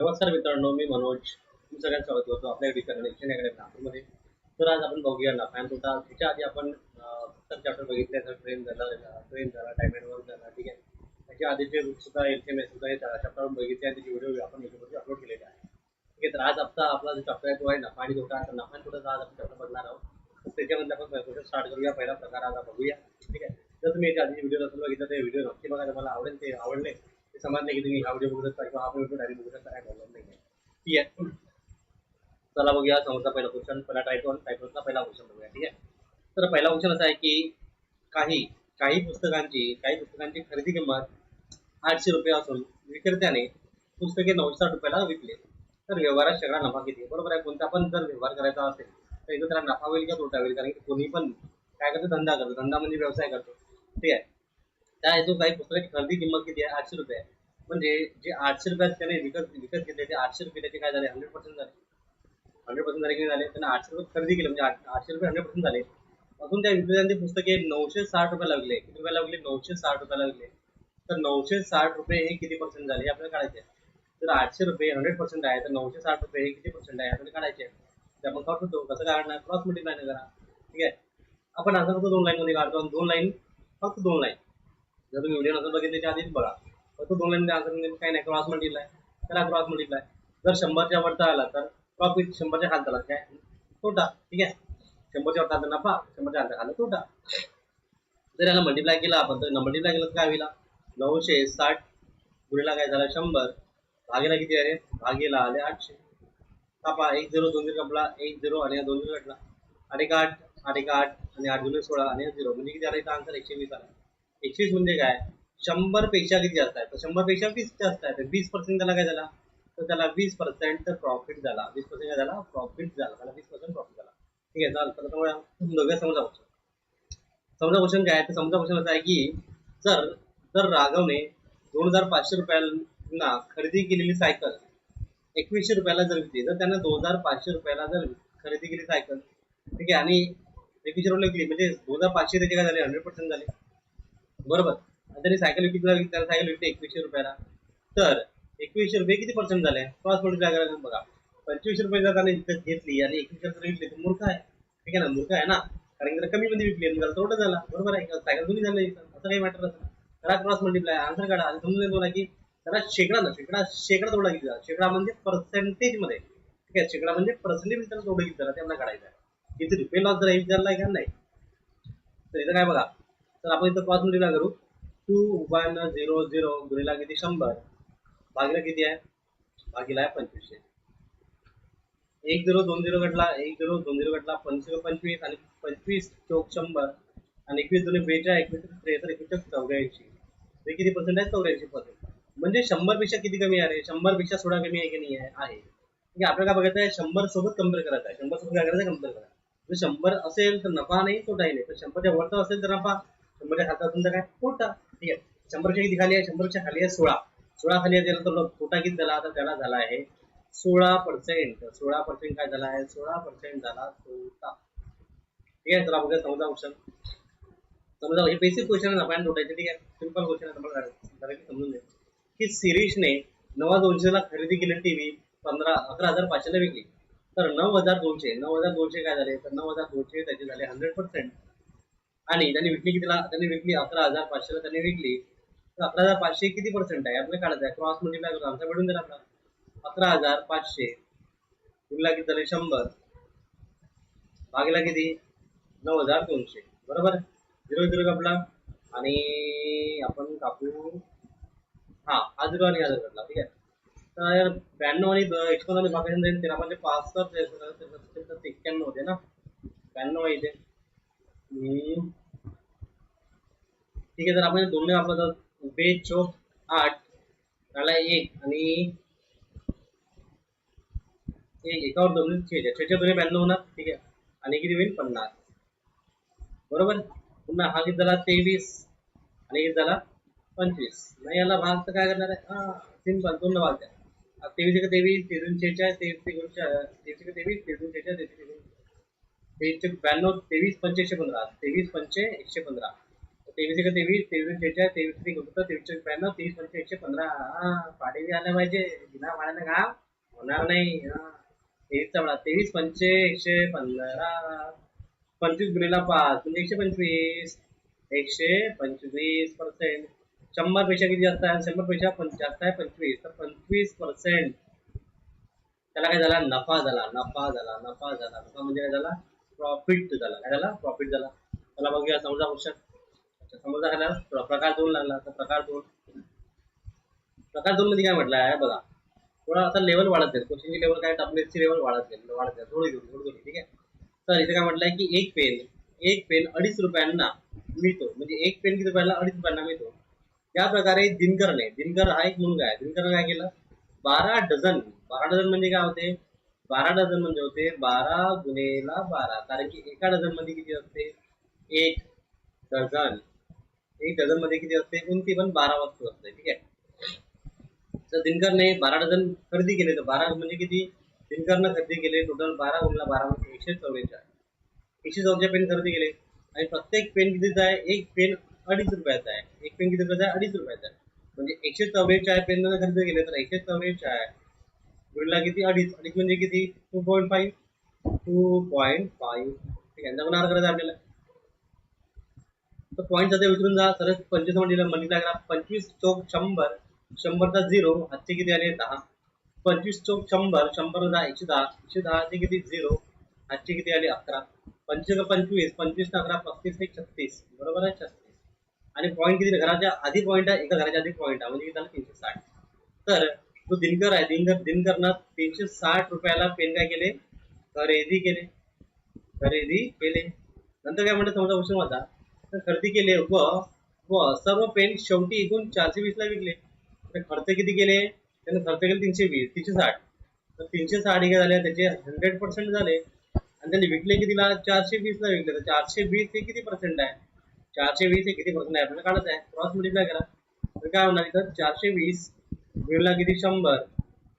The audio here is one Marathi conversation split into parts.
नमस्कार मित्रांनो, मी मनोज. तुम्ही सगळ्यांचं स्वागत करतो आपल्या डिक्शनरी नागपूरमध्ये. तर आज आपण बघूया नफा आणि तोटा. त्याच्या आधी आपण चॅप्टर बघितले तर ट्रेन झाला, टाइम अँड वर्क झाला, ठीक आहे. त्याच्या आधीचे सुद्धा LCMS सुद्धा हे चॅप्टर बघितले आणि त्याचे व्हिडिओ आपण युट्यूबवरती अपलोड केलेले आहे. ठीक आहे. तर आज आपला जो चॅप्टर आहे तो आहे नफा आणि तोटा. तर नफा आणि तोटाचा आज आपण चॅप्टर बघणार आहोत. तर त्याच्यामध्ये आपण क्वेश्चन स्टार्ट करूया. पहिला प्रकार आज बघूया, ठीक आहे. जर तुम्ही याच्या आधी व्हिडिओ नसेल बघितलं तर व्हिडिओ नक्की बघा. तुम्हाला आवडेल, ते आवडले ते समजले की तुम्ही हा व्हिडिओ बघू शकता किंवा हा व्हिडिओ डायरेक्ट बघू शकता, काय प्रॉब्लेम नाही आहे. ठीक आहे. चला बघूया समोरचा पहिला क्वेश्चन. पहिला टायटलचा पहिला क्वेश्चन बघूया, ठीक आहे. तर पहिला क्वेश्चन असा आहे की काही काही पुस्तकांची खरेदी किंमत 800 रुपये असून विक्रेत्याने पुस्तके 960 रुपयाला विकले, तर व्यवहारात सगळा नफा किती? बरोबर आहे. कोणता पण जर व्यवहार करायचा असेल तर इथं त्याला नफा होईल किंवा तोटा होईल, कारण की कोणी पण काय करतो, धंदा करतो. धंदा म्हणजे व्यवसाय करतो, ठीक आहे. त्या हेतू काही पुस्तकाची खरेदी किंमत किती आहे? 800 रुपये आहे. म्हणजे जे 800 रुपयात त्याने विकत घेतले ते 800 रुपये त्याचे काय झाले? 100% झाले. 100% झाले की झाले. त्यांना 800 रुपये खरेदी केले, म्हणजे 800 रुपये 100% झाले. अजून त्या विक्रेत्यांचे पुस्तके 960 रुपये लागले. किती रुपये लागले? 960 रुपये लागले. तर 960 रुपये हे किती पर्सेंट झाले हे आपल्याला काढायचे आहे. तर 800 रुपये 100% आहे, तर 960 रुपये हे किती पर्सेंट आहे आपल्याला काढायचे आहे. ते आपण काढतो. कसं काढणार? क्रॉस मल्टिप्लाय करा, ठीक आहे. आपण आन्सर फक्त 2 लाईन मध्ये काढतो आणि 2 लाईन, फक्त 2 लाईन. जर तुम्ही व्हिडिओ नंतर बघितले त्याच्या आधीच बघा. फक्त 2 लाईन आन्सर काही नाही, क्रॉस मल्टिप्लाय करा. क्रॉस मल्टिप्लाय जर 100च्या वरचा आला तर प्रॉफिट, 100च्या खालचा आला काय? तोटा, ठीक आहे. 100च्या वरचा आला नफा, 100च्या खालचा आला तोटा. जर याला मल्टिप्लाय केला आपण तर मल्टिप्लाय केलं तर काय होईल? 960 गुणिला काय झालं? 100 भागेला किती आहे? भागेला आले 800. कापा 1 0 2 0 कापला, 1 0 आणि 2 0 काढला, 8 8 8 8 आणि 8 2 16 आणि 0 म्हणजे किती आला? इथं आन्सर 120 आला. 120 म्हणजे काय? 100 पेक्षा किती जास्त आहे? तर 100 पेक्षा 20 जास्त आहे. तर 20% त्याला काय झाला? तर त्याला 20% प्रॉफिट झाला. 20% काय झाला? प्रॉफिट झाला. त्याला 20% प्रॉफिट झाला, ठीक आहे. चालेल. तर बघूया समजा क्वेश्चन काय आहे. तर समजा क्वेश्चन असा आहे की जर जर राघवने 2500 रुपयांना खरेदी केलेली सायकल 2100 रुपयाला जर विकली, तर त्यानं 2500 रुपयाला जर खरेदी केली सायकल, ठीक आहे, आणि 2100 रुपयाला विकली, म्हणजे 2500 त्याचे काय झाले? 100% झाले, बरोबर. आणि त्यांनी सायकल विकली, त्याला सायकल विकली 2100 रुपयाला. तर 2100 रुपये किती पर्सेंट झाले? क्रॉस मल्टिप्लाय करायला बघा. 2500 रुपये जर त्याने विकत घेतली आणि 2100 रुपये विकली तर मूर्ख आहे, ठीक आहे ना? मूर्ख आहे ना, कारण की कमी मध्ये विकली म्हणजे तोटा झाला, बरोबर आहे. सायकल दोन्ही झालं, असं काही मॅटर असं. त्याला क्रॉस मल्टिप्लाय आन्सर काढा आणि समजून येतो ना की त्याला शेकडा तोडा किती झाला? शेकडा म्हणजे पर्सेंटेज मध्ये, ठीक आहे. शेकडा म्हणजे पर्सेंटेज त्याला तोडा किती झाला ते आपल्याला काढायचं आहे. किती रुपये लॉस झाला हे विचारलाय का? नाही. तर इथं काय बघा, तर आपण इथं क्रॉस मल्टिप्लाय करू. 2100 गुणिला किती? 100 भागीला किती आहे? भागीला आहे 2500. 1 0 2 0 घटला, 1 0 2 0 घटला, 25 आणि 25 चौक 100 आणि 21 2 42, 21 73, 21 84. हे किती पर्सेंट आहे? 84%. म्हणजे 100 पेक्षा किती कमी आहे? 100 पेक्षा थोडा कमी आहे की नाही आहे? म्हणजे आपल्याला काय बघायचं आहे? 100 सोबत कम्पेअर करायचं आहे. 100 सोबत काय करायचं? कम्पेअर करा. जर 100 असेल तर नफा नाही, तोटाही नाही. तर 100च्या वरचा असेल तर नफा, 100च्या खालचा असेल तर काय? तोटा, ठीक आहे. 100च्या किती खाली आहे? 100च्या खाली आहे 16. 16 खाली आहे, त्याला तोटा किती झाला? तर त्याला झाला आहे 16%. 16% काय झाला आहे? 16% झाला तोटा, ठीक आहे. चला बघूया समजा क्वेश्चन. समजा हे बेसिक क्वेश्चन आहे, आपण तोटायचे, ठीक आहे. सिंपल क्वेश्चन आहे, तुम्हाला समजून घ्या की शिरीषने 9200 ला खरेदी केलेली टीव्ही 11,500 ला विकली, तर 9,200 काय झाले? तर 9,200 त्याचे झाले 100%. आणि त्यांनी विकली कितीला? त्यांनी विकली 11,500 ला त्यांनी विकली. तर 11,500 किती पर्सेंट आहे आपल्याला काढायचं आहे. क्रॉस मल्टिप्लाय करून आन्सर भेटून दिला आपल्याला. 11,500 गुणिला किती झाले? 100 भागीला किती? 9,200, बरोबर. 0 0 कापला आणि आपण कापू, हा 0 आणि 0 काढला, ठीक आहे. तर 92 आणि 51 भागायचं जाईल. 13 म्हणजे 65, 91 होते ना, 92 आहे इथे, ठीक आहे. तर आपण दोन्ही वापरत आहोत. 2 चौक 8 त्याला 1 आणि एकावर 2 छेच्या दोन्ही 92 होणार, ठीक आहे. आणि किती होईल? 50, बरोबर. पुन्हा हा किती झाला? 23 आणि किती झाला? 25. नाही याला भाग तर काय करणार आहे? हा सिंपल, 2 भाग द्या. 23 का 23, 23 छेच्या 23 का 23, 23 छेच्या 23 92, 23 पंचे 115, 23 पंचे 115. 23 एक 23, 23 46, 23 त्रिक 69, 23 92, 23 पंचे 115. पाठी आल्या पाहिजे, बिना पाण्याचं काम होणार नाही. 23 चा 23 पंचे 115, 25 गुणिला 5 म्हणजे 125, 125%. 100 पेक्षा किती जास्त आहे? 100 पेक्षा जास्त आहे 25, तर 25%. त्याला काय झाला? नफा झाला. नफा म्हणजे काय झाला? प्रॉफिट झाला. काय झाला? प्रॉफिट झाला. त्याला बघूया समजा क्वेश्चन. समजा झाला प्रकार 2 लागला. तर प्रकार 2 मध्ये काय म्हटलं आहे बघा. थोडा आता लेवल वाढत आहे. क्वेश्चनची लेवल काय, टफनेसची लेवल वाढत आहे. थोडी. ठीक आहे. तर इथे काय म्हटलंय की एक पेन 2.5 रुपयांना मिळतो. म्हणजे एक पेन किती रुपयाला? 2.5 रुपयांना मिळतो. त्या प्रकारे दिनकर हा एक मुलगा आहे. दिनकर काय केलं? 12 डझन म्हणजे काय होते? 12 डझन म्हणजे होते 12 गुणेला 12. कारण की एका डझन मध्ये किती असते? एक डझन. एक डझन मध्ये किती असते? कोणती पण 12 वस्तू असते. ठीक आहे. तर दिनकरने 12 डझन खरेदी केले. तर 12 म्हणजे किती? दिनकरनं खरेदी केले टोटल 12 गुणिला 12 म्हणजे 144. 144 पेन खरेदी केले. आणि प्रत्येक पेन कितीचा आहे? एक पेन 2.5 रुपयाचा आहे. एक पेन किती रुपयाचा आहे? 2.5 रुपयाचा आहे. म्हणजे 144 पेन खरेदी केले. तर 144 गुणिला किती? 2.5 म्हणजे किती? 2.5. 2.5. ठीक आहे. गुणाकार करायचा आपल्याला. तर पॉईंट सध्या विसरून जा. सरळ 25 म्हणजे मल्टिप्लाय करा. 25 चौक 100. 100चा 0. हातचे किती आले? 10. 25 चौक 100. 100 10. 110. 110 चे किती? 0. हातचे किती आले? 11. 25 25. 25 11 35 36. बरोबर आहे? 36. आणि पॉईंट किती? घराच्या आधी पॉईंट आहे. एका घराच्या आधी पॉईंट आहे. म्हणजे किती झालं? 360. तर जो दिनकर आहे, दिनकरनं 360 रुपयाला पेन काय केले? खरेदी केले. नंतर काय म्हणतात समजा क्वेश्चन होता. तर खरेदी केले व सर्व पेन शेवटी एकूण 420 ला विकले. तर खर्च किती केले? त्याने खर्च केले 320, 360. तर 360 काय झाले? त्याचे 100% झाले. आणि त्यांनी विकले कितीला? 420 ला विकले. तर 420 हे किती पर्सेंट आहे? 420 हे किती पर्सेंट आहे आपल्याला काढत आहे. क्रॉस मल्टिप्लाय करा. तर काय होणार इथं? 420 गुणिला किती? 100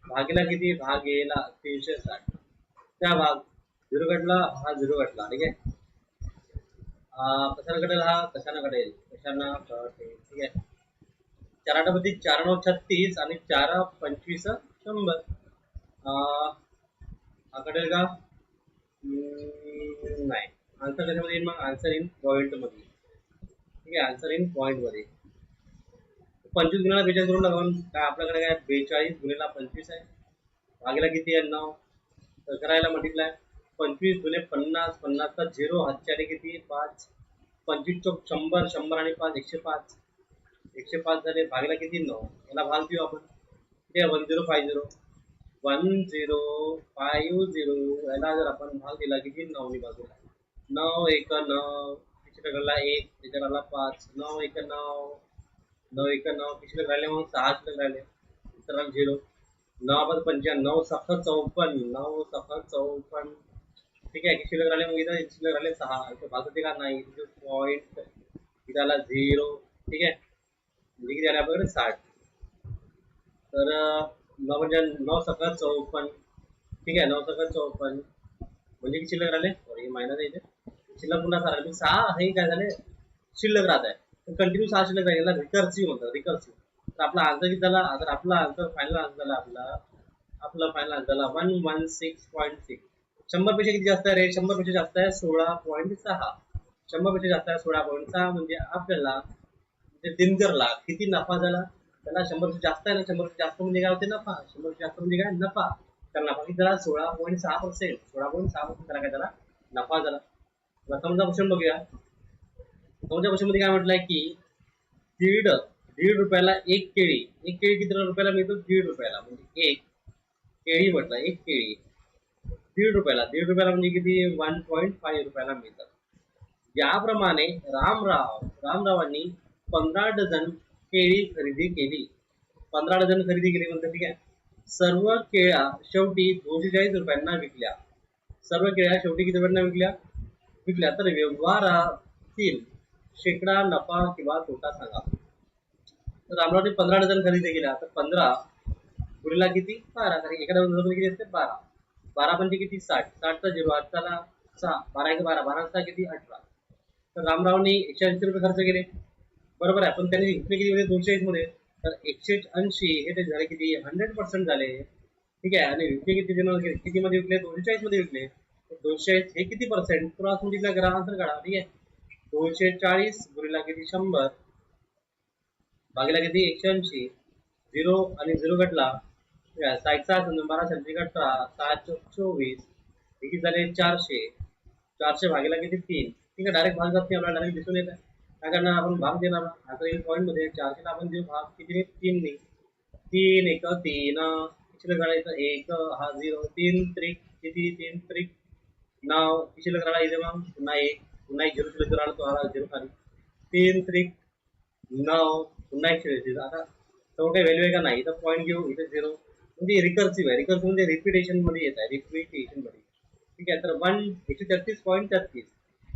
भागेला किती? भागेला 360. त्या भाग 0 घटला, हा 0 घटला. ठीक आहे. कशानं घटेल? हा कशानं घटेल? ठीक आहे. 4 8 4 9 36 आणि 4 25 100. हा घटेल का? नाही. आन्सर कशामध्ये येईल मग? आन्सर इन पॉईंट मध्ये. ठीक आहे. आन्सर इन पॉईंट मध्ये. 25 गुणिला 42 करून टाकून काय आपल्याकडे काय? 42 गुणिला 25 आहे. भागेला किती आहे? 9. तर करायला मल्टिप्लाय. 25 गुणे 50. 50चा 0. हातच्याने किती? 5. 25 चौक 100. 100 आणि 5 105. 105 झाले. भागेला किती? 9. याला भाग देऊ आपण. किती आहे? 1050. 1050 याला जर आपण भाग दिला किती? 9 बाजूला. 9 1 9. किती घडला? 1. त्याच्यात आला 5. 9 1 9. 9 1 9. किती राहिले मग? 6 शिल्लक राहिले. तर 0. 9 5 55. 9 7 54. 9 7 54. ठीक आहे. किती शिल्लक राहिले मग? इथं शिल्लक राहिले 6. इथं भागते का? नाही. पॉईंट इथं आला 0. ठीक आहे. म्हणजे किती आले आपल्याकडे? 60. तर 9 म्हणजे 9 7 54. ठीक आहे. 9 7 54 म्हणजे किती शिल्लक राहिले? सॉरी मायनस आहे इथे. शिल्लक पुन्हा 6 हे काय झाले? शिल्लक राहत आहे. कंटिन्यू 6 शिल्लक राहील. याला रिकर्सिव्ह म्हणतात. रिकर्सिव्ह. तर आपला आन्सर किती झाला? तर आपला आन्सर फायनल आन्सर झाला आपला फायनल आन्सर झाला 116.6. 100 पेक्षा किती जास्त आहे रे? 100 पेक्षा जास्त आहे 16.6. 100 पेक्षा जास्त आहे 16.6. म्हणजे आपल्याला दिनकरला किती नफा झाला? त्याला 100 जास्त आहे ना. 100 जास्त म्हणजे काय होते? नफा. 100 जास्त म्हणजे काय? नफा. तर नफा किती झाला? 16.6%. 16.6% त्याला काय झाला? नफा झाला. समजा क्वेश्चन बघूया. समजा क्वेश्चन मध्ये काय म्हटलंय की दीड रुपयाला एक केळी. एक केळी किती रुपयाला मिळतो? 1.5 रुपयाला. म्हणजे एक केळी म्हटलं. एक केळी 1.5 रुपयाला. 1.5 रुपयाला म्हणजे किती? 1.5 रुपयाला मिळतात. याप्रमाणे रामरावांनी 15 डझन केळी खरेदी केली. 15 डझन खरेदी केली म्हणतात. ठीक आहे. सर्व केळ्या शेवटी 240 रुपयांना विकल्या. सर्व केळ्या शेवटी किती रुपयांना विकल्या? तर व्यवहारातील शेकडा नफा किंवा तोटा सांगा. तर रामरावने 15 डझन खरेदी केल्या. तर 15 गुणिला किती? 12. कारण एका डझन किती असते? 12. 12 म्हणजे किती? 60. 60चा 0. 8चा 6. 12 1 12. 12 किती? 18. तर रामरावनी 180 रुपये खर्च केले, बरोबर आहे. पण त्यांनी विकले किती मध्ये 240 मध्ये, तर 180 हे ते झाले किती 100% झाले, ठीक आहे. आणि विकले किती मध्ये विकले 240 मध्ये विकले, 240 हे किती पर्सेंट, क्रॉस मल्टिप्लाय करा, आन्सर काढा, ठीक आहे. 240 गुणिला किती 100 भागीला किती 180, 0 आणि 0 घटला, 12 18 7 हे किती झाले 400 भागीला किती 3, ठीक आहे. डायरेक्ट भाग जात नाही, आपल्याला डायरेक्ट दिसून येतं. काय करणार आपण, भाग देणार. आता येईल पॉईंट मध्ये 400 आपण देऊ भाग किती 3 ने, 3 1 3 शिल्लक काढायचं 1 हा 0, 3 त्रिक किती 3 त्रिक 9 शिल्लक काढायचं, मग पुन्हा 1 0 शिल्लक राहिला तो आला 0 खाली, 3 त्रिक 9 पुन्हा 1 शिल्लक. आता तो काही व्हॅल्यू आहे का नाही, तर पॉईंट घेऊ इथे 0, म्हणजे रिकर्सिव्ह आहे. रिकर्सिव्ह म्हणजे रिपिटेशन मध्ये येत आहे, रिपिटेशन मध्ये, ठीक आहे. तर 133.33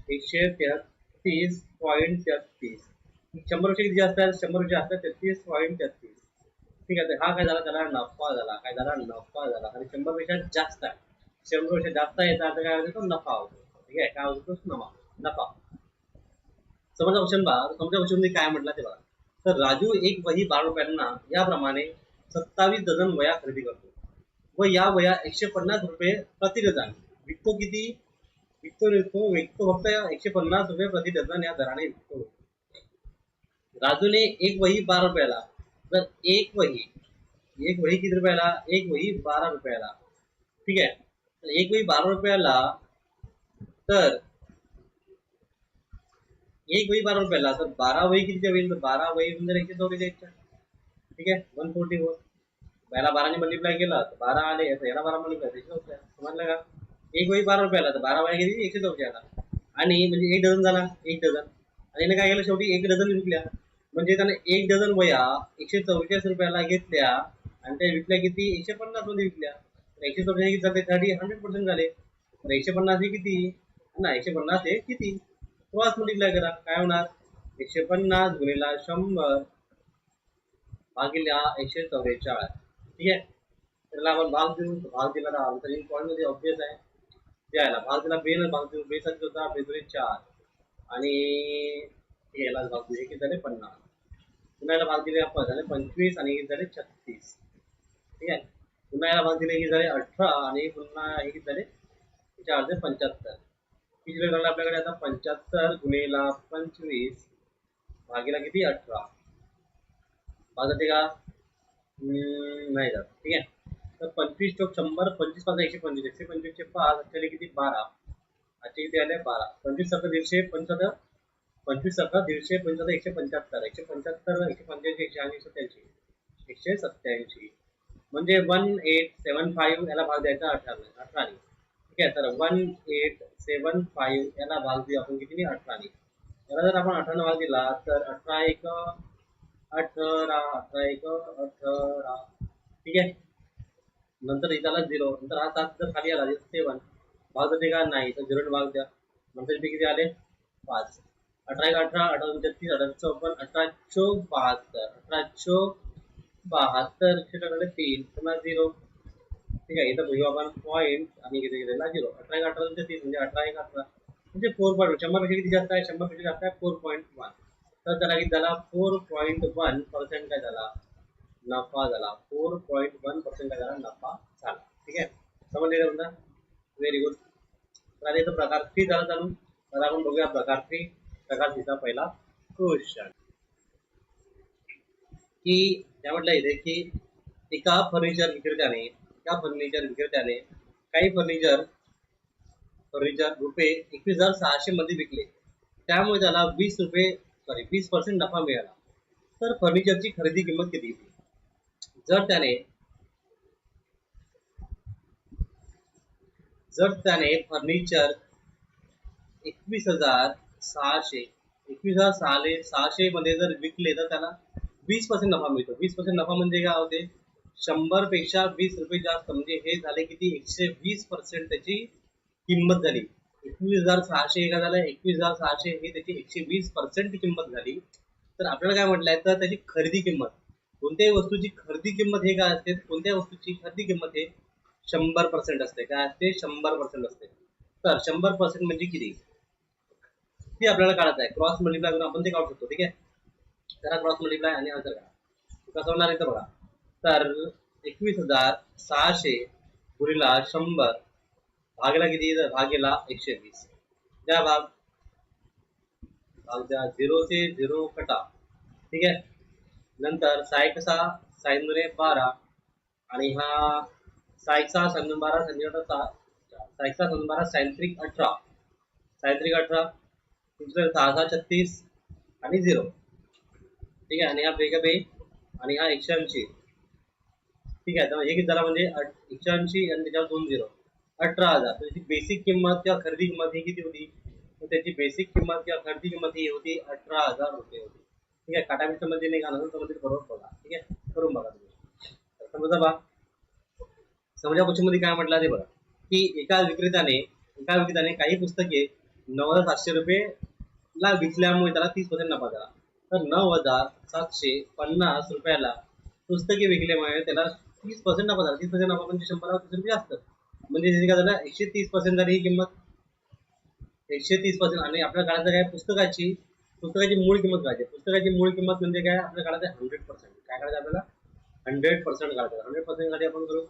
133.33 100 पेक्षा किती जास्त आहे, 100 पेक्षा जास्त 33.33, ठीक आहे. तर हा काय झाला, त्याला नफा झाला. काय झाला, नफा झाला. आणि 100 पेक्षा जास्त आहे, 100 पेक्षा जास्त आहे, तर काय होतो, तो नफा होतो, ठीक आहे. काय होतो, नफा. समजा क्वेश्चन बघा, समजा क्वेश्चन मध्ये काय म्हटलं ते बघा. तर राजू एक वही 12 रुपयांना याप्रमाणे 27 डझन वया खरेदी करतो व या वया 150 रुपये प्रति डझन विकतो. किती विकतो फक्त 150 रुपये प्रति डझन या दराने विकतो. राजूने एक वही 12 रुपयाला, तर एक वही किती रुपयाला, एक वही 12 रुपयाला, ठीक आहे. तर एक वही 12 रुपयाला, तर एक वही 12 रुपयाला, तर 12 वही किती होईल, तर 12 वही म्हणजे 144, ठीक आहे. 144 पहिला 12 ने मल्टिप्लाय केला तर 12 आले, याला 12 मल्टिप्लाय समजलं का. एक वही 12 रुपयाला, तर 12 वया किती 144 आला, आणि म्हणजे 1 डझन झाला, 1 डझन. आणि याने काय केलं, शेवटी 1 डझन विकल्या, म्हणजे त्याने 1 डझन वया 144 रुपयाला घेतल्या आणि त्या विकल्या किती 150 मध्ये विकल्या. 144 किती झाले, 100% झाले. तर 150 हे किती ना, 150 हे किती, क्रॉस मल्टिप्लाय करा, काय होणार 150 गुणिला 100 भागिले 144, ठीक आहे. त्याला आपण भाग देऊ, भाग दिला तर आन्सर पॉईंट मध्ये ऑब्वियस आहे, द्यायला भाग दिला बे न भाग देऊ, बे साठी होता बे 4 आणि याला भाग दिले किती झाले 50, पुन्हा याला भाग दिले आपण झाले 25 आणि किती झाले 36, ठीक आहे. पुन्हा याला भाग दिले किती झाले 18 आणि पुन्हा हे किती झाले 4 75, किती झालं आपल्याकडे आता 75 गुणिला 25 भागीला किती 18, भाग जाते का नाही जात, ठीक आहे. तर 25 चौक 100, 25 5 125, 125 चे 5 actually किती 12, आजचे किती आले 12, 25 7 150, 25 7 150, 175, 175 185 180 187, म्हणजे 1875 याला भाग द्यायचा 18 ने, ठीक आहे. तर 1875 याला भाग देऊ आपण किती 18 ने. याला जर आपण 18 भाग दिला तर 18 1 18 18 1 18, ठीक आहे. नंतर इथला 0, नंतर हा 7 जर खाली आला 7 भाग जाते का नाही, तर 0 भाग द्या, नंतर इथे किती आले 5, 18 1 18 18 33 18 54 18 चौक 72 18 चौक 72 क्षेत्राकडे 3 पुन्हा 0, ठीक आहे. इथं घेऊ आपण पॉईंट आणि किती गेलेला 0, 18 1 18 33 म्हणजे 18 1 18 म्हणजे 4.1, 100 पेक्षा किती जास्त आहे, 100 पेक्षा जास्त आहे 4.1, तर त्याला किती झाला 4.1% काय झाला, नफा झाला. 4.1% काय झाला, नफा झाला, ठीक आहे. समजले का तुमचा, व्हेरी गुड. तर आता इथं प्रकार 3 झाला चालू, तर आपण बघूया प्रकार 3. प्रकार 3 चा पहिला क्वेश्चन, की त्या म्हटलं इथे की एका फर्निचर विक्रेत्याने काही फर्निचर रुपये 21,600 मध्ये विकले, त्यामुळे त्याला 20% नफा मिळाला. तर फर्निचरची खरेदी किंमत किती होती. जर त्याने फर्निचर 21,600 मध्ये जर विकले तर त्याला 20% नफा मिळतो. 20% नफा म्हणजे काय होते, 100 पेक्षा 20 रुपये जास्त, म्हणजे हे झाले किती 120% त्याची किंमत झाली. 21,600 का झालं, 21,600 हे त्याची 120% किंमत झाली. तर आपल्याला काय म्हटलंय, तर त्याची खरेदी किंमत, कोणत्याही वस्तूची खरेदी किंमत हे काय असते, कोणत्याही वस्तूची खरेदी किंमत हे 100% असते. काय असते 100% असते. तर 100% म्हणजे किती, ती आपल्याला काढायचं आहे. क्रॉस मल्टिप्लाय करून आपण ते काढू शकतो. ठीक आहे, जरा क्रॉस मल्टिप्लाय आणि आन्सर करा. कसं होणार इथं बघा. तर 21,600 गुणिला 100 भागेला किती, भागेला 120. द्या भाग, भाग द्या. 0 से 0 कटा. ठीक आहे, नंतर साय कसा, साइन 12 आणि हा सायचा साइन 12 सायचा साइन 12 सायंत्रिक 18 सायंत्रिक 18 तुमचं 6 36 आणि 0. ठीक आहे, आणि हा बेगा बे आणि हा 180. ठीक आहे, तर हे किती झाला म्हणजे 180 आणि त्याच्यावर 2 0 18,000. त्याची बेसिक किंमत किंवा खरेदी किंमत ही किती होती, तर त्याची बेसिक किंमत किंवा खरेदी किंमत ही होती 18,000 रुपये होती. ठीक आहे, काटामीटर मध्ये नाही घालून समजते बरोबर बघा. ठीक आहे, करून बघा तुम्ही. समजा बघा, समजा क्वेश्चन मध्ये काय म्हटलं ते बघा, की एका विक्रेत्याने काही पुस्तके 9,700 रुपये ला विकल्यामुळे त्याला 30% नफा झाला. तर 9,750 रुपयाला पुस्तके विकल्यामुळे त्याला 30% नफा झाला. 30% नफा म्हणजे 100% जास्त, म्हणजे काय झालं, 130% झाली ही किंमत. 130%. आणि आपल्या काळात काय, पुस्तकाची मूळ किंमत काढायची. पुस्तकाची मूळ किंमत म्हणजे काय, आपल्या काळात 100%. काय काढायचं आपल्याला, 100% काढायचं. 100% साठी आपण करू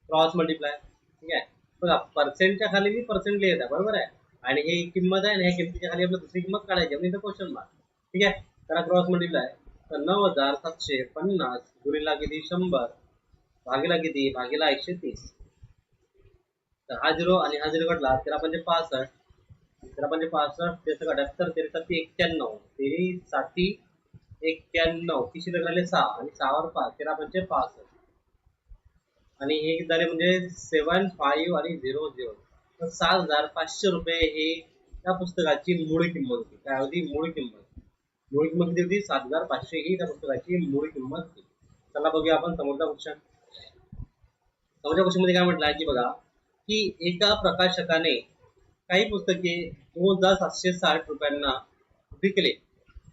क्रॉस मल्टिप्लाय. ठीक आहे, बघा पर्सेंटच्या खाली मी पर्सेंट लिहित आहे, बरोबर आहे, आणि हे किंमत आहे आणि ह्या किमतीच्या खाली आपल्याला दुसरी किंमत काढायची म्हणजे इथं क्वेश्चन मार्क. ठीक आहे, तर क्रॉस मल्टिप्लाय. तर 9,750 गुणिला किती 100 भागेला किती, भागेला 130. तर हा 0 आणि हा 0 कटला, 13 पंचे 65, 13 पंचे 65, 73 73 91, 23 7 91, किती लागले 6 आणि 6 वर 5, 13 पंचे 65 आणि हे किती झाले म्हणजे 7 5 आणि 0 0. तर 7,500 रुपये हे त्या पुस्तकाची मूळ किंमत होती. काय होती, मूळ किंमत. मूळ किंमत किती होती, 7,500 ही त्या पुस्तकाची मूळ किंमत होती. चला बघूया आपण समोरचा क्वेश्चन. समोरच्या क्वेश्चन मध्ये काय म्हटलं आहे की बघा, की एका प्रकाशकाने काही पुस्तके 2,760 रुपयांना विकले,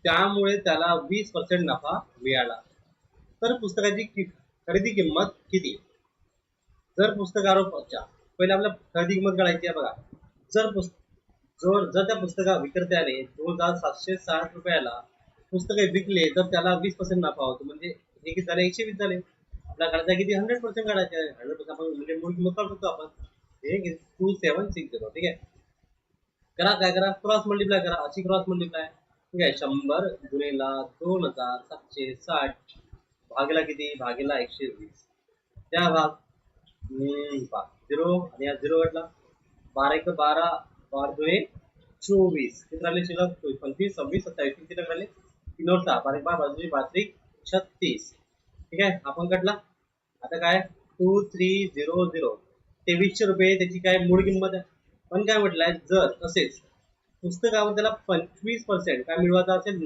त्यामुळे त्याला 20% नफा मिळाला. तर पुस्तकाची खरेदी किंमत किती. जर पुस्तकारोपच्या पहिले आपल्याला खरेदी किंमत काढायची आहे बघा. जर त्या पुस्तका विक्रेत्याने 2,760 रुपयाला पुस्तके विकले तर त्याला 20% नफा होतो. म्हणजे हे किती झाले, 120 झाले. आपल्या काढायचा किती, 100% काढायचे आहे. 100% आपण म्हणजे मूळ किंमत काढू शकतो आपण. हे 2760. ठीक आहे, करा काय करा, क्रॉस मल्टिप्लाय करा. अशी क्रॉस मल्टिप्लाय. ठीक आहे, 100 गुणिला 2,760 भागेला किती, भागेला 120. त्या भाग 0 आणि 0 घटला, 12 1 12, 12 2 24, किती राहिले शिल्लक, 25 26 27 किती राहिले, 3 और 6 12 12 32 36. ठीक आहे, आपण कटला. आता काय 2300 2300 रुपये त्याची काय मूळ किंमत आहे. पण काय म्हटलंय, जर तसेच पुस्तकावर त्याला 25% काय मिळवायचा असेल,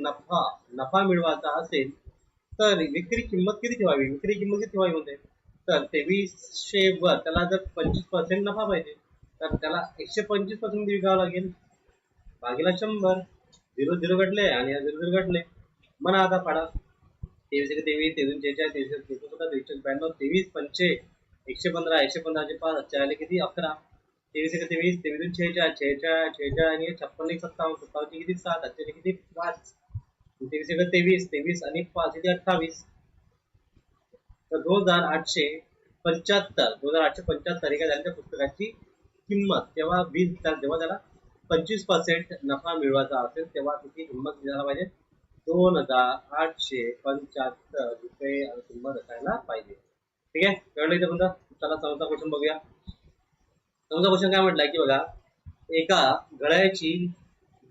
नफा मिळवायचा असेल, तर विक्री किंमत किती ठेवावी, विक्री किंमत किती ठेवावी म्हणते. तर 2300 वर त्याला जर 25% नफा पाहिजे, तर त्याला 125% विकावं लागेल, भागीला 100. 0 0 घटले आणि 0 0 घटले. म्हणा आता फाडा. 23 23 23 46 23 93 23 पंचे 115 115 चे 5 चारले किती 11. 23 23 23 46 46 46 आणि 56 57 57 किती 7 8 किती 5. 23 23 23 आणि 5 किती 28. तर 2,875 एका झाल्या पुस्तकाची किंमत. तेव्हा 20 जेव्हा त्याला 25% नफा मिळवायचा असेल तेव्हा त्याची किंमत द्यायला पाहिजे 2,875 रुपये किंमत असायला पाहिजे. ठीक आहे, कळलं इथे बघा. चला चौथा क्वेश्चन बघूया. चौथा क्वेश्चन काय म्हटलंय की बघा, एका घड्याळाची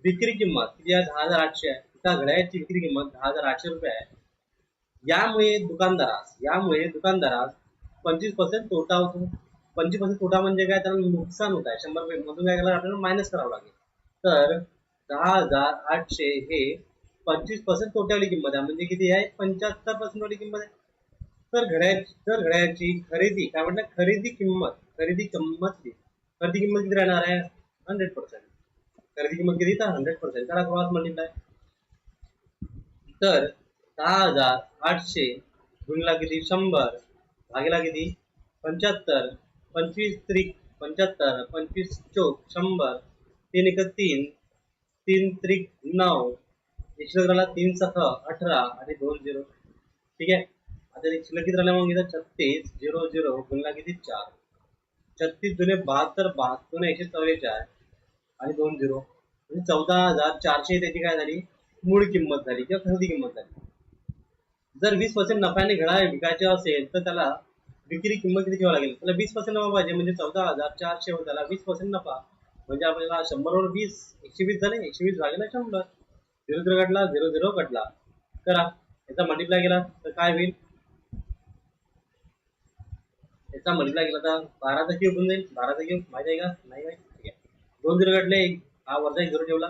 विक्री किंमत किती आहे, 10,800 आहे. एका घड्याळाची विक्री किंमत 10,800 रुपये आहे. यामुळे दुकानदारास 25% तोटा होतो. 25% तोटा म्हणजे काय, त्याला नुकसान होत आहे. 100 रुपये मधून काय करायला आपल्याला मायनस करावं लागेल. तर 10,800 हे 25% तोट्यावाली किंमत आहे, म्हणजे किती आहे, 75% वाली किंमत आहे. तर घड्याळाची खरेदी काय म्हटलं, खरेदी किंमत किती राहणार आहे, 100%. खरेदी किंमत किती, तर 100%. त्याला क्रॉस मल्टिप्लाय. तर 10,800 गुणिला किती 100 भागेला किती 75, 25 3 75, 25 चौक 100, 3 1 3, 3 त्रिक 9, एक शिल्लक राहिला 3 सख 18 आणि 2 0. ठीक आहे. आता एक शिल्लक किती राहिला मग इथं 36 0 0 गुणला किती 4. 36 दुने 72, 72 144 आणि 2 0 म्हणजे 14,400 त्याची काय झाली मूळ किंमत झाली किंवा खरेदी किंमत झाली. जर 20% नफ्याने घडा विकायचे असेल तर त्याला विक्री किंमत किती ठेवावी लागेल. त्याला 20% नफा पाहिजे म्हणजे 14,400 त्याला 20% नफा म्हणजे आपल्याला 100 वर 20 120 झाले. 120 भागिले 100. 0 0 कटला 0 0 कटला. करा याचा मल्टिप्लाय केला तर काय होईल. याचा मल्टिप्लाय केला तर 12चा क्यूब होऊन जाईल. 12चा क्यूब माहिती आहे का नाही माहिती. ठीक आहे 2 0 कटले हा वरचा 1 0 ठेवला.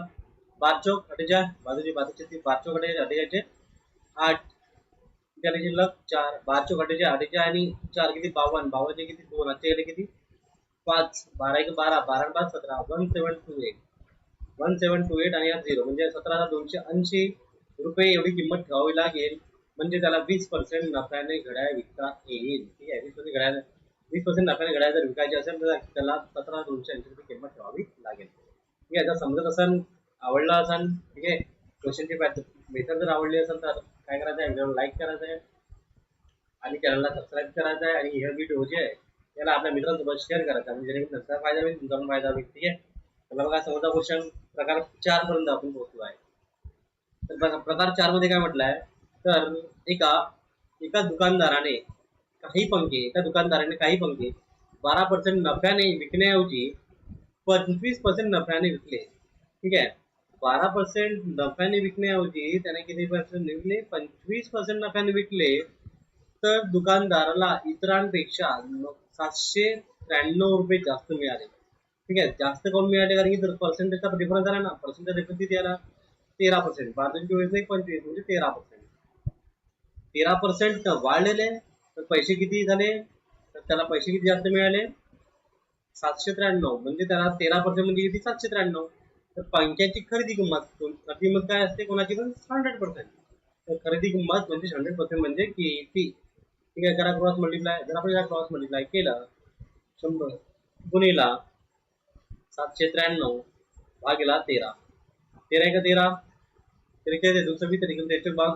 12 चौक 48 बाजूची 12 चौक 48 8 त्याला शिल्लक 4 12 चौक 48 आणि 4 किती 52 52 किती 2 आजचे गेले किती 5 12 1 12 12 5 17 1728 1728 आणि 0 म्हणजे 17,280 रुपये एवढी किंमत ठेवावी लागेल. म्हणजे त्याला 20% नफ्याने घड्याळ विकता येईल. ठीक आहे 20% नफ्याने घड्याळ जर विकायचे असेल तर त्याला 17,280 रुपये किंमत ठेवावी लागेल. ठीक आहे. जर समजत असेल आवडला असेल ठीक आहे क्वेश्चनची मेथड जर आवडली असेल तर काय करायचं आहे व्हिडिओ लाईक करायचं आहे आणि चॅनलला सबस्क्राईब करायचं आहे आणि हे व्हिडिओ जे आहे त्याला आपल्या मित्रांसोबत शेअर करायचा म्हणजे जेणेकरून त्यांचा फायदा होईल तुमचा पण फायदा होईल. ठीक आहे. तर बघा समजा क्वेश्चन प्रकार 4 पर्यंत आपण पोहोचलो आहे. तर बघा प्रकार 4 मध्ये काय म्हटलं आहे तर एका दुकानदाराने काही पंखे 12% नफ्याने विकण्याऐवजी 25% नफ्याने विकले. ठीक आहे 12% नफ्याने विकण्याऐवजी त्याने किती पर्सेंट विकले 25% नफ्याने विकले तर दुकानदाराला इतरांपेक्षा 793 रुपये जास्त मिळाले. ठीक आहे जास्त काऊन मिळाले कारण की पर्सेंटेजचा डिफरन्स आला ना. पर्सेंटेज डिफरन्स किती आला 13%. 12 म्हणजे 13%. 13% वाढलेले तर पैसे किती झाले तर त्याला पैसे किती जास्त मिळाले 793 म्हणजे त्याला 13% म्हणजे किती 793. तर पंख्याची खरेदी किंमत काय असते कोणाची पण 100%. तर खरेदी किंमत म्हणजे 100% म्हणजे किती. ठीक आहे करा क्रॉस मल्टिप्लाय. जर आपण क्रॉस मल्टिप्लाय केलं 100 गुणिला 793 भागिला 13 13 का 13 त्रिके दुसरं बी तरी 13 5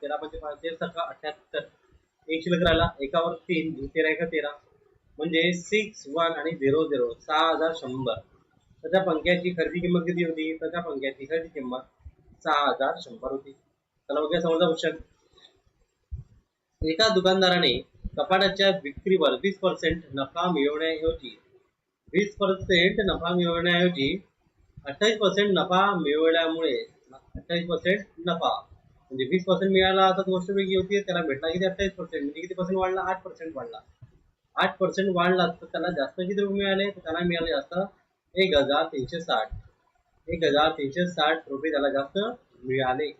13 5 78 एक शिल्लक राहिला एकावर 3 13 का 13 म्हणजे 6 1 आणि 0 0 6100. त्याच्या पंख्याची खरेदी किंमत किती होती त्याच्या पंख्याची खरेदी किंमत 6100 होती. चला बघूया समजा क्वेश्चन. एका दुकानदाराने कपाटाच्या विक्रीवर 20% नफा मिळवण्याऐवजी 28% नफा मिळवल्यामुळे 28% नफा म्हणजे 20% मिळाला आता गोष्ट वेगळी होती. त्याला भेटला किती 28% म्हणजे किती पर्सेंट वाढला 8% वाढला. 8% वाढला तर त्याला जास्त किती रुपये मिळाले तर त्याला मिळाले जास्त 1360 रुपये त्याला जास्त मिळाले.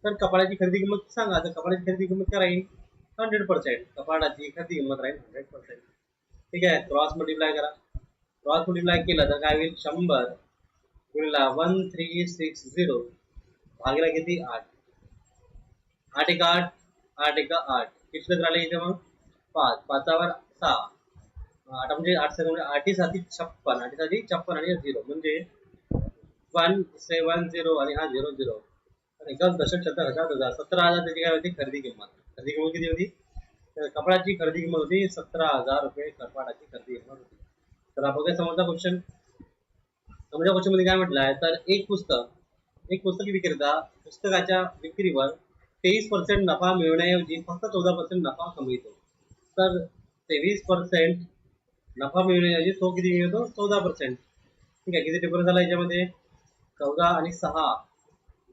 तर कपाटाची खरेदी किंमत सांगा. तर कपाटाची खरेदी किंमत काय राहील 100%. कपाटाची खरेदी किंमत राहील 100%. ठीक आहे क्रॉस मल्टिप्लाय करा. क्रॉस मल्टिप्लाय केलं तर काय होईल 100 गुणिला 1360 भागिला किती 8 8 एक 8 8 एक 8 किती शिल्लक राहिले इथे मग 5 5वर 6 8 म्हणजे 8 म्हणजे 8 7 56 8 7 56 आणि 0 म्हणजे 170 आणि हा 0 0 एकदम 17,000 त्याची काय होती खरेदी किंमत. खरेदी किंमत किती होती तर कपड्याची खरेदी किंमत होती 17,000 रुपये. कपाटाची खरेदी किंमत होती. तर आपण समजता क्वेश्चन. समजा क्वेश्चन मध्ये काय म्हटलं आहे तर एक पुस्तक विक्रेता पुस्तकाच्या विक्रीवर 23% नफा मिळवण्याऐवजी फक्त 14% नफा कमवितो. तर 23% नफा मिळवण्याऐवजी तो किती मिळवतो 14%. ठीक आहे किती डिफरन्स झाला याच्यामध्ये 14 आणि 6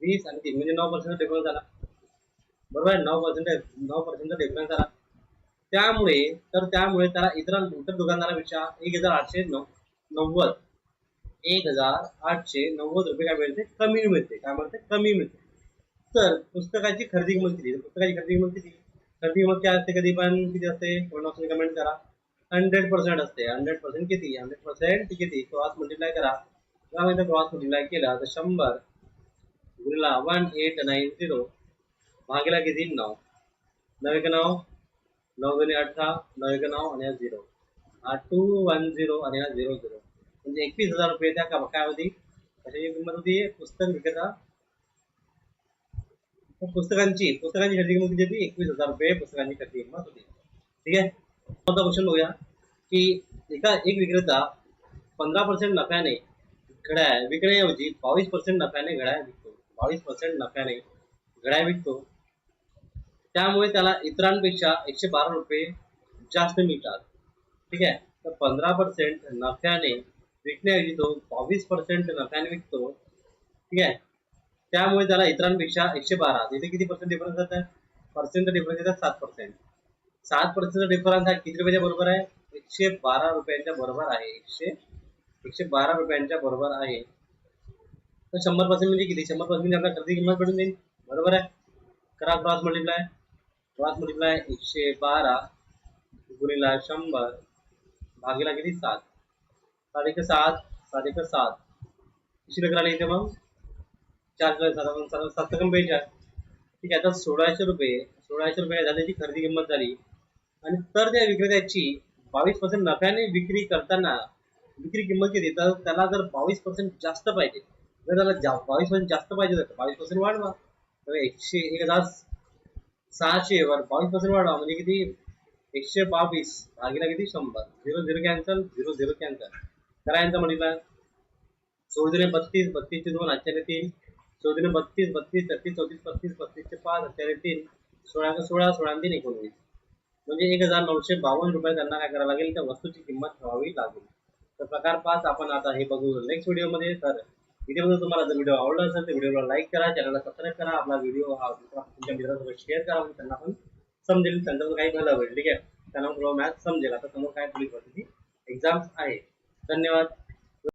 20 आणि 3 म्हणजे 9% डिफरन्स झाला. बरोबर आहे 9% डिफरन्स झाला. त्यामुळे त्याला इतर दुकानदारापेक्षा 1890 रुपये काय मिळते कमी मिळते. काय म्हणते कमी मिळते. तर पुस्तकाची खरेदी किंमत किती खरेदी किंमत काय असते कधी पण किती असते कमेंट करा. 100% असते. 100% किती 100% किती क्रॉस मल्टिप्लाय करा. क्रॉस मल्टिप्लाय केला तर 100 गुणिला 1890 भागिला किती 9 9 1 9 9 2 18 9 1 9 आणि 0 210 आणि 0 0 म्हणजे 21,000 रुपये त्या काय होती कशाची किंमत होती? पुस्तक विक्रेता पुस्तकांची खरेदी किंमत किती होती? 21,000 रुपये पुस्तकांची खरेदी किंमत होती. ठीक आहे. आता क्वेश्चन बघूया की एक विक्रेता 15% नफ्याने घड्याळ विकण्याऐवजी 22% नफ्याने घड्याळ विकतो. 22% नफ्याने घड्याळ विकतो. त्यामुळे त्याला इतरांपेक्षा 112 रुपये जास्त मिळतात. ठीक आहे. तर 15% नफ्याने विकण्याऐवजी तो 22% नफ्याने विकतो. ठीक आहे. त्यामुळे त्याला इतरांपेक्षा 112 इथे किती पर्सेंट डिफरन्स येतात? पर्सेंट डिफरन्स येतात 7%. 7% डिफरन्स हा किती रुपयाच्या बरोबर आहे? 112 रुपयांच्या बरोबर आहे. 112 रुपयांच्या बरोबर आहे. तर 100% म्हणजे किती? 100% म्हणजे आपल्याला खरेदी किंमत भेटून जाईल. बरोबर आहे. करा क्रॉस मल्टिप्लाय. 112 गुणिला 100 भागीला किती? 7. 7 1 7 7 1 7 किती करायला येते मग? 4 7 बेचाळ. ठीक आहे. आता 1600 रुपये झाल्याची खरेदी किंमत झाली. आणि तर त्या विक्रेत्याची 22% नफ्याने विक्री करताना विक्री किंमत किती? तर त्याला जर 22% जास्त पाहिजे, जर त्याला 22% जास्त पाहिजे तर 22% वाढवा. तर 1,600 वर 22% वाढवा म्हणजे किती? 122 भागीला किती? 100. 0 0 कॅन्सल, 0 0 कॅन्सल. करा यांचा मल्टिप्लाय. 16 32 32 चे 2 8 3 14 32 32 33 34 35 35 चे 5 8 3 16 16 16 3 19 म्हणजे 1,952 रुपये त्यांना काय करावं लागेल? त्या वस्तूची किंमत ठेवावी लागेल. तर प्रकार 5 आपण आता हे बघू नेक्स्ट व्हिडिओमध्ये. तर व्हिडिओमध्ये तुम्हाला जर व्हिडिओ आवडला असेल तर व्हिडिओला लाईक करा, चॅनलला सबस्क्राईब करा, आपला व्हिडिओ हा तुमच्या मित्रांसोबत शेअर करा, म्हणजे त्यांना पण समजेल, त्यांचं काही भलं होईल. ठीक आहे. त्यांना मॅथ्स समजेल. आता समोर काय पोलीस भरतीची एक्झाम्स आहे. धन्यवाद.